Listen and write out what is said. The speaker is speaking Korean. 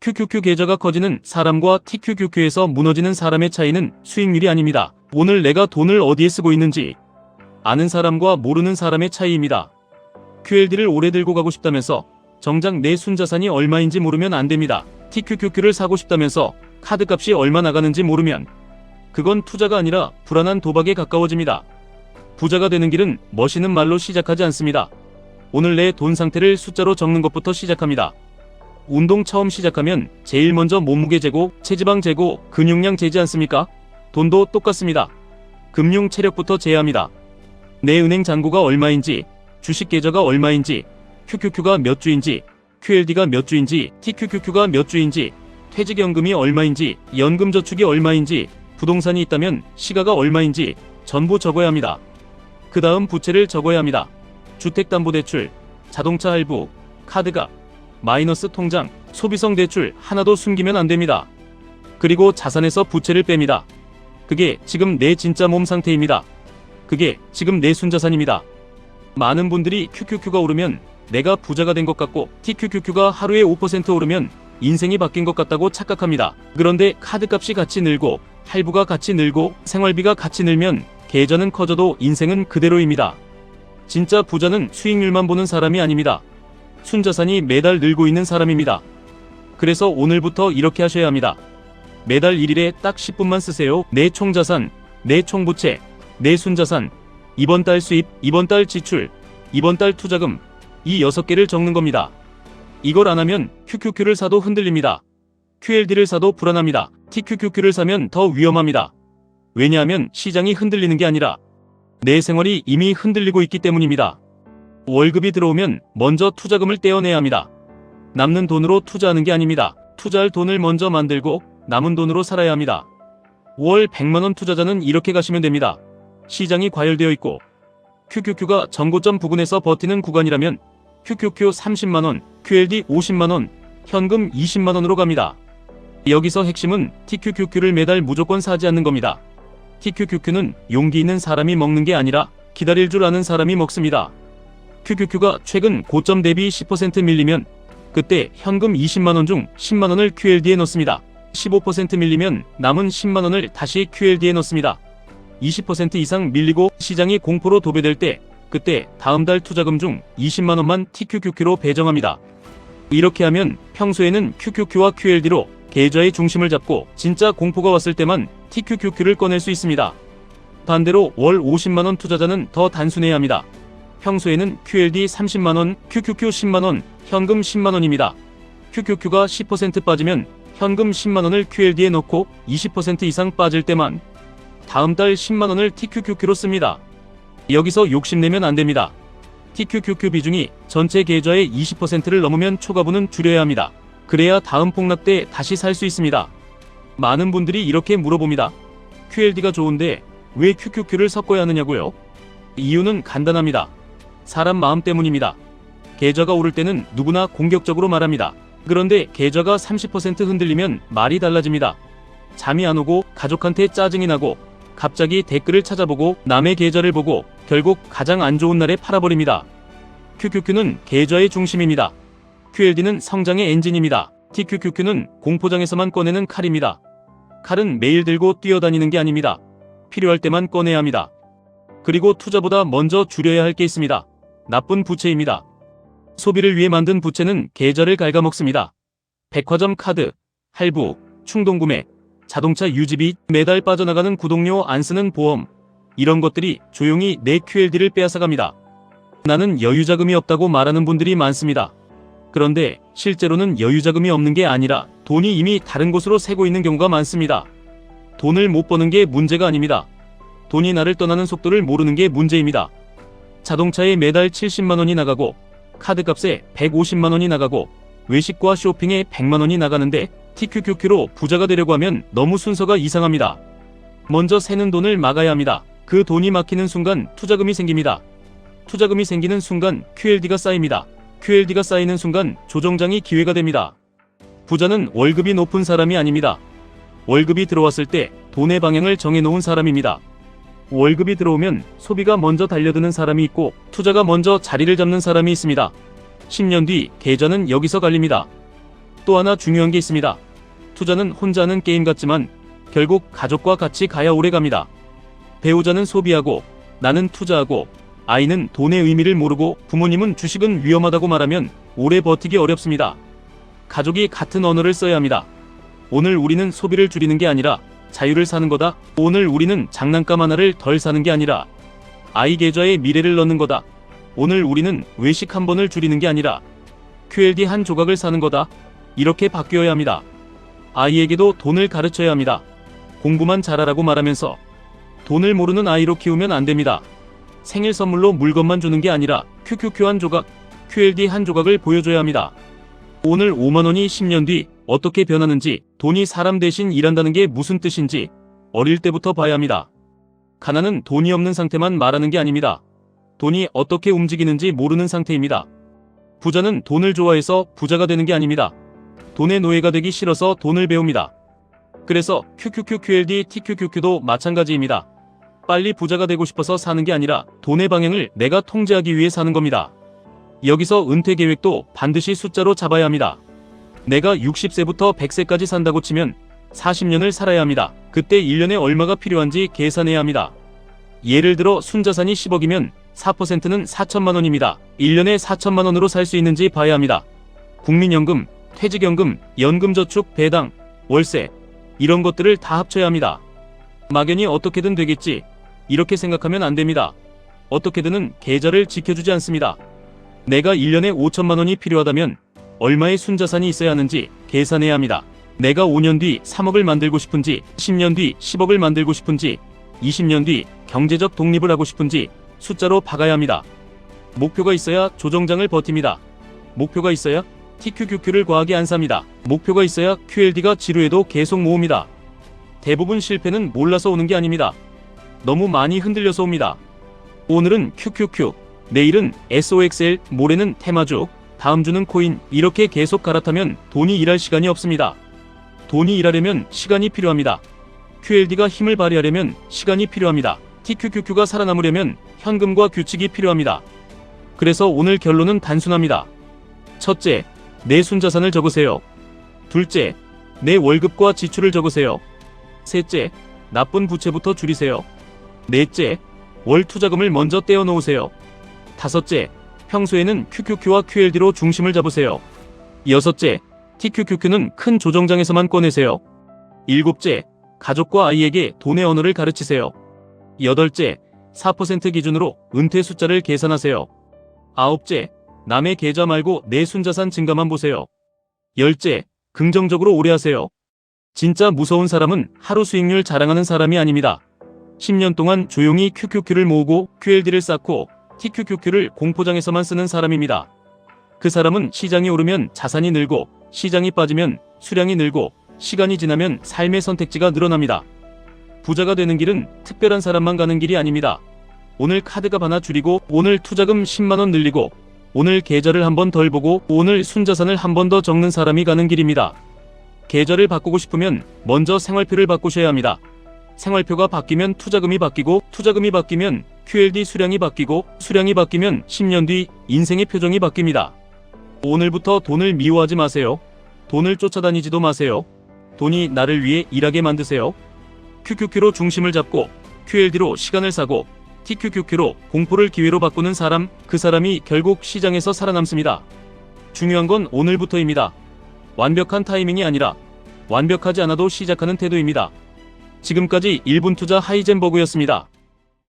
QQQ 계좌가 커지는 사람과 TQQQ에서 무너지는 사람의 차이는 수익률이 아닙니다. 오늘 내가 돈을 어디에 쓰고 있는지 아는 사람과 모르는 사람의 차이입니다. QLD를 오래 들고 가고 싶다면서 정작 내 순자산이 얼마인지 모르면 안 됩니다. TQQQ를 사고 싶다면서 카드값이 얼마 나가는지 모르면 그건 투자가 아니라 불안한 도박에 가까워집니다. 부자가 되는 길은 멋있는 말로 시작하지 않습니다. 오늘 내 돈 상태를 숫자로 적는 것부터 시작합니다. 운동 처음 시작하면 제일 먼저 몸무게 재고 체지방 재고 근육량 재지 않습니까? 돈도 똑같습니다. 금융 체력부터 재야합니다. 내 은행 잔고가 얼마인지, 주식 계좌가 얼마인지, QQQ가 몇 주인지, QLD가 몇 주인지, TQQQ가 몇 주인지, 퇴직연금이 얼마인지, 연금저축이 얼마인지, 부동산이 있다면 시가가 얼마인지 전부 적어야 합니다. 그 다음 부채를 적어야 합니다. 주택담보대출, 자동차 할부, 카드값, 마이너스 통장, 소비성 대출 하나도 숨기면 안 됩니다. 그리고 자산에서 부채를 뺍니다. 그게 지금 내 진짜 몸 상태입니다. 그게 지금 내 순자산입니다. 많은 분들이 QQQ가 오르면 내가 부자가 된 것 같고 TQQQ가 하루에 5% 오르면 인생이 바뀐 것 같다고 착각합니다. 그런데 카드값이 같이 늘고 할부가 같이 늘고 생활비가 같이 늘면 계좌는 커져도 인생은 그대로입니다. 진짜 부자는 수익률만 보는 사람이 아닙니다. 순자산이 매달 늘고 있는 사람입니다. 그래서 오늘부터 이렇게 하셔야 합니다. 매달 1일에 딱 10분만 쓰세요. 내 총자산, 내 총부채, 내 순자산, 이번 달 수입, 이번 달 지출, 이번 달 투자금, 이 6개를 적는 겁니다. 이걸 안 하면 QQQ를 사도 흔들립니다. QLD를 사도 불안합니다. TQQQ를 사면 더 위험합니다. 왜냐하면 시장이 흔들리는 게 아니라 내 생활이 이미 흔들리고 있기 때문입니다. 월급이 들어오면 먼저 투자금을 떼어내야 합니다. 남는 돈으로 투자하는 게 아닙니다. 투자할 돈을 먼저 만들고 남은 돈으로 살아야 합니다. 월 100만원 투자자는 이렇게 가시면 됩니다. 시장이 과열되어 있고 QQQ가 전고점 부근에서 버티는 구간이라면 QQQ 30만원, QLD 50만원, 현금 20만원으로 갑니다. 여기서 핵심은 TQQQ를 매달 무조건 사지 않는 겁니다. TQQQ는 용기 있는 사람이 먹는 게 아니라 기다릴 줄 아는 사람이 먹습니다. QQQ가 최근 고점 대비 10% 밀리면 그때 현금 20만원 중 10만원을 QLD에 넣습니다. 15% 밀리면 남은 10만원을 다시 QLD에 넣습니다. 20% 이상 밀리고 시장이 공포로 도배될 때 그때 다음 달 투자금 중 20만원만 TQQQ로 배정합니다. 이렇게 하면 평소에는 QQQ와 QLD로 계좌의 중심을 잡고 진짜 공포가 왔을 때만 TQQQ를 꺼낼 수 있습니다. 반대로 월 50만원 투자자는 더 단순해야 합니다. 평소에는 QLD 30만원, QQQ 10만원, 현금 10만원입니다. QQQ가 10% 빠지면 현금 10만원을 QLD에 넣고 20% 이상 빠질 때만 다음 달 10만원을 TQQQ로 씁니다. 여기서 욕심내면 안됩니다. TQQQ 비중이 전체 계좌의 20%를 넘으면 초과분은 줄여야 합니다. 그래야 다음 폭락 때 다시 살 수 있습니다. 많은 분들이 이렇게 물어봅니다. QLD가 좋은데 왜 QQQ를 섞어야 하느냐고요? 이유는 간단합니다. 사람 마음 때문입니다. 계좌가 오를 때는 누구나 공격적으로 말합니다. 그런데 계좌가 30% 흔들리면 말이 달라집니다. 잠이 안 오고 가족한테 짜증이 나고 갑자기 댓글을 찾아보고 남의 계좌를 보고 결국 가장 안 좋은 날에 팔아버립니다. QQQ는 계좌의 중심입니다. QLD는 성장의 엔진입니다. TQQQ는 공포장에서만 꺼내는 칼입니다. 칼은 매일 들고 뛰어다니는 게 아닙니다. 필요할 때만 꺼내야 합니다. 그리고 투자보다 먼저 줄여야 할 게 있습니다. 나쁜 부채입니다. 소비를 위해 만든 부채는 계좌를 갉아먹습니다. 백화점 카드, 할부, 충동구매, 자동차 유지비, 매달 빠져나가는 구독료 안 쓰는 보험, 이런 것들이 조용히 내 QLD를 빼앗아갑니다. 나는 여유자금이 없다고 말하는 분들이 많습니다. 그런데 실제로는 여유자금이 없는 게 아니라 돈이 이미 다른 곳으로 새고 있는 경우가 많습니다. 돈을 못 버는 게 문제가 아닙니다. 돈이 나를 떠나는 속도를 모르는 게 문제입니다. 자동차에 매달 70만원이 나가고 카드값에 150만원이 나가고 외식과 쇼핑에 100만원이 나가는데 TQQQ로 부자가 되려고 하면 너무 순서가 이상합니다. 먼저 새는 돈을 막아야 합니다. 그 돈이 막히는 순간 투자금이 생깁니다. 투자금이 생기는 순간 QLD가 쌓입니다. QLD가 쌓이는 순간 조정장이 기회가 됩니다. 부자는 월급이 높은 사람이 아닙니다. 월급이 들어왔을 때 돈의 방향을 정해놓은 사람입니다. 월급이 들어오면 소비가 먼저 달려드는 사람이 있고 투자가 먼저 자리를 잡는 사람이 있습니다. 10년 뒤 계좌는 여기서 갈립니다. 또 하나 중요한 게 있습니다. 투자는 혼자 하는 게임 같지만 결국 가족과 같이 가야 오래 갑니다. 배우자는 소비하고 나는 투자하고 아이는 돈의 의미를 모르고 부모님은 주식은 위험하다고 말하면 오래 버티기 어렵습니다. 가족이 같은 언어를 써야 합니다. 오늘 우리는 소비를 줄이는 게 아니라 자유를 사는 거다. 오늘 우리는 장난감 하나를 덜 사는 게 아니라 아이 계좌에 미래를 넣는 거다. 오늘 우리는 외식 한 번을 줄이는 게 아니라 QLD 한 조각을 사는 거다. 이렇게 바뀌어야 합니다. 아이에게도 돈을 가르쳐야 합니다. 공부만 잘하라고 말하면서 돈을 모르는 아이로 키우면 안 됩니다. 생일 선물로 물건만 주는 게 아니라 QQQ 한 조각, QLD 한 조각을 보여줘야 합니다. 오늘 5만 원이 10년 뒤 어떻게 변하는지, 돈이 사람 대신 일한다는 게 무슨 뜻인지 어릴 때부터 봐야 합니다. 가난은 돈이 없는 상태만 말하는 게 아닙니다. 돈이 어떻게 움직이는지 모르는 상태입니다. 부자는 돈을 좋아해서 부자가 되는 게 아닙니다. 돈의 노예가 되기 싫어서 돈을 배웁니다. 그래서 QQQ, QLD, TQQQ도 마찬가지입니다. 빨리 부자가 되고 싶어서 사는 게 아니라 돈의 방향을 내가 통제하기 위해 사는 겁니다. 여기서 은퇴 계획도 반드시 숫자로 잡아야 합니다. 내가 60세부터 100세까지 산다고 치면 40년을 살아야 합니다. 그때 1년에 얼마가 필요한지 계산해야 합니다. 예를 들어 순자산이 10억이면 4%는 4천만 원입니다. 1년에 4천만 원으로 살 수 있는지 봐야 합니다. 국민연금, 퇴직연금, 연금저축, 배당, 월세 이런 것들을 다 합쳐야 합니다. 막연히 어떻게든 되겠지 이렇게 생각하면 안 됩니다. 어떻게든은 계좌를 지켜주지 않습니다. 내가 1년에 5천만 원이 필요하다면 얼마의 순자산이 있어야 하는지 계산해야 합니다. 내가 5년 뒤 3억을 만들고 싶은지, 10년 뒤 10억을 만들고 싶은지, 20년 뒤 경제적 독립을 하고 싶은지 숫자로 박아야 합니다. 목표가 있어야 조정장을 버팁니다. 목표가 있어야 TQQQ를 과하게 안 삽니다. 목표가 있어야 QLD가 지루해도 계속 모읍니다. 대부분 실패는 몰라서 오는 게 아닙니다. 너무 많이 흔들려서 옵니다. 오늘은 QQQ, 내일은 SOXL, 모레는 테마주, 다음 주는 코인, 이렇게 계속 갈아타면 돈이 일할 시간이 없습니다. 돈이 일하려면 시간이 필요합니다. QLD가 힘을 발휘하려면 시간이 필요합니다. TQQQ가 살아남으려면 현금과 규칙이 필요합니다. 그래서 오늘 결론은 단순합니다. 첫째, 내 순자산을 적으세요. 둘째, 내 월급과 지출을 적으세요. 셋째, 나쁜 부채부터 줄이세요. 넷째, 월 투자금을 먼저 떼어 놓으세요. 다섯째, 평소에는 QQQ와 QLD로 중심을 잡으세요. 여섯째, TQQQ는 큰 조정장에서만 꺼내세요. 일곱째, 가족과 아이에게 돈의 언어를 가르치세요. 여덟째, 4% 기준으로 은퇴 숫자를 계산하세요. 아홉째, 남의 계좌 말고 내 순자산 증가만 보세요. 열째, 긍정적으로 오래 하세요. 진짜 무서운 사람은 하루 수익률 자랑하는 사람이 아닙니다. 10년 동안 조용히 QQQ를 모으고 QLD를 쌓고 TQQQ를 공포장에서만 쓰는 사람입니다. 그 사람은 시장이 오르면 자산이 늘고, 시장이 빠지면 수량이 늘고, 시간이 지나면 삶의 선택지가 늘어납니다. 부자가 되는 길은 특별한 사람만 가는 길이 아닙니다. 오늘 카드값 하나 줄이고, 오늘 투자금 10만원 늘리고, 오늘 계좌를 한 번 덜 보고, 오늘 순자산을 한 번 더 적는 사람이 가는 길입니다. 계좌를 바꾸고 싶으면 먼저 생활표를 바꾸셔야 합니다. 생활표가 바뀌면 투자금이 바뀌고, 투자금이 바뀌면 QLD 수량이 바뀌고, 수량이 바뀌면 10년 뒤 인생의 표정이 바뀝니다. 오늘부터 돈을 미워하지 마세요. 돈을 쫓아다니지도 마세요. 돈이 나를 위해 일하게 만드세요. QQQ로 중심을 잡고 QLD로 시간을 사고 TQQQ로 공포를 기회로 바꾸는 사람, 그 사람이 결국 시장에서 살아남습니다. 중요한 건 오늘부터입니다. 완벽한 타이밍이 아니라 완벽하지 않아도 시작하는 태도입니다. 지금까지 1분 투자 하이젠버그였습니다.